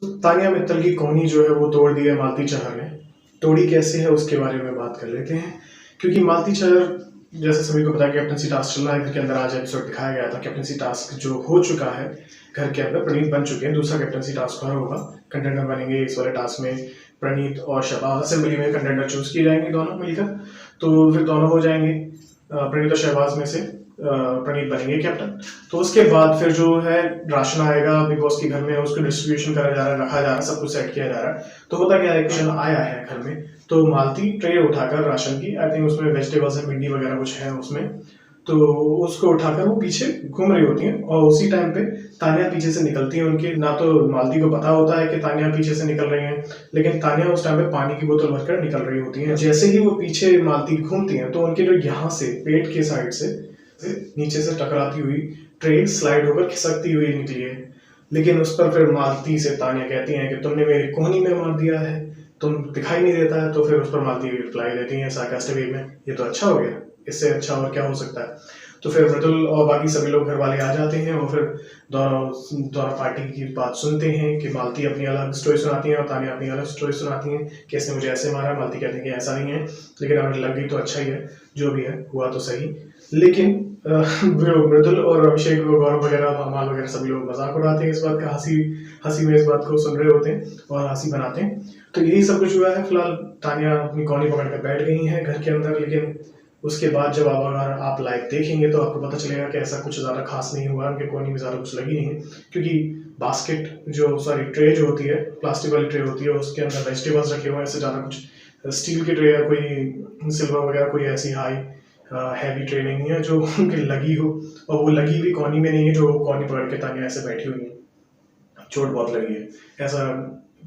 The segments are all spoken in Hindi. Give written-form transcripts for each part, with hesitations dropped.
तान्या मित्तल की कोहनी जो है वो तोड़ दी है मालती चाहर ने। तोड़ी कैसे है उसके बारे में बात कर लेते हैं, क्योंकि मालती चाहर जैसे सभी को पता है कैप्टनसी टास्क चल रहा है घर के अंदर। आज एपिसोड दिखाया गया था कैप्टनसी टास्क जो हो चुका है घर के अंदर, प्रणीत बन चुके हैं। दूसरा कैप्टनसी टास्क और होगा, कंटेंडर बनेंगे इस वाले टास्क में। प्रणीत और शहबाज असेंबली में कंटेंडर चूज किए जाएंगे दोनों मिलकर, तो फिर दोनों हो जाएंगे प्रणीत और शहबाज में से प्रणीत बनेंगे कैप्टन। तो उसके बाद फिर जो है राशन आएगा बिग बॉस के घर में, उसको डिस्ट्रीब्यूशन करा जा रहा है, रखा जा रहा है, सब कुछ सेट किया जा रहा है। तो होता क्या है, राशन आया है घर में, तो मालती ट्रे उठाकर राशन की, आई थिंक उसमें वेजिटेबल्स है, भिंडी वगैरह कुछ है उसमें, तो उसको उठाकर वो पीछे घूम रही होती हैं। और उसी टाइम पे तान्या पीछे से निकलती है उनके। ना तो मालती को पता होता है कि तान्या पीछे से निकल रही हैं, लेकिन तान्या उस टाइम पे पानी की बोतल भरकर निकल रही होती है। जैसे ही वो पीछे मालती घूमती हैं तो उनके जो यहाँ से पेट के साइड से नीचे से टकराती हुई ट्रे स्लाइड होकर खिसकती हुई निकली है। लेकिन उस पर फिर मालती से तान्या कहती हैं कि तुमने मेरी कोहनी में मार दिया है, तुम दिखाई नहीं देता है। तो फिर उस पर मालती रिप्लाई देती है सार्कास्टिक वे में, ये तो अच्छा हो गया, इससे अच्छा और क्या हो सकता है। तो फिर मृदुल और बाकी सभी लोग घर वाले आ जाते हैं और फिर दोनों पार्टी की बात सुनते हैं कि मालती अपनी अलग स्टोरी सुनाती है और तान्या अपनी अलग स्टोरी सुनाती है कि इसने मुझे ऐसे मारा। मालती कहती है कि ऐसा नहीं है, लेकिन अगर लग गई तो अच्छा ही है, जो भी है हुआ तो सही। लेकिन मृदुल और अभिषेक गौरव वगैरह माल वगैरह सभी लोग मजाक उड़ाते हैं इस बात का, हंसी हंसी में इस बात को सुन रहे होते हैं और हंसी बनाते हैं। तो यही सब कुछ हुआ है। फिलहाल तान्या अपनी कॉनी पकड़कर बैठ गई हैं घर के अंदर, लेकिन उसके बाद जब अगर आप लाइव देखेंगे तो आपको पता चलेगा कि ऐसा कुछ ज़्यादा खास नहीं हुआ, उनके कोनी में ज़्यादा कुछ लगी नहीं है, क्योंकि बास्केट जो सॉरी ट्रे जो होती है, प्लास्टिक वाली ट्रे होती है, उसके अंदर वेजिटेबल्स रखे हुए हैं। ऐसे ज़्यादा कुछ स्टील की ट्रे या कोई सिल्वर वगैरह कोई ऐसी हाई हैवी ट्रे नहीं है जो उनकी लगी हो, और वो लगी भी कोनी में नहीं है जो कोनी पकड़ के तान्या ऐसे बैठी हुई है, चोट बहुत लगी है, ऐसा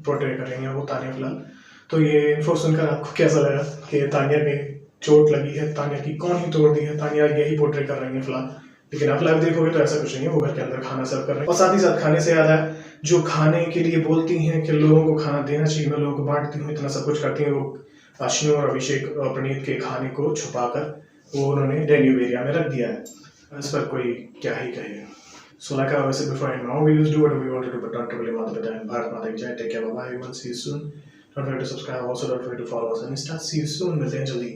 पोर्ट्रे कर रही है वो तान्या फिलहाल। तो ये इन्फो सुनकर आपको कैसा लगा कि तान्या के चोट लगी है, तान्या की कौन ही तोड़ दी है, तान्या यही पोर्ट्रे कर रही है फिलहाल। लेकिन आप लाइव देखोगे तो ऐसा कुछ नहीं है, वो घर के अंदर खाना सर्व कर रहे हैं। और साथ ही साथ खाने से याद है, जो खाने के लिए बोलती हैं कि लोगों को खाना देना चाहिए, मैं लोगों को बांटती हूँ, इतना सब कुछ करती हैं, वो अश्विनी और अभिषेक और प्रणीत के खाने को छुपाकर वो उन्होंने डेन्यू एरिया में रख दिया है। इस पर कोई क्या ही कहे। So like I always said before, now we just do whatever we want to do, but not to really Mata Pita and Bharat Mata Ki Jai. Take care, bye bye everyone, see you soon. Don't forget to subscribe, also don't forget to follow us on Insta. See you soon, Miss Anjali.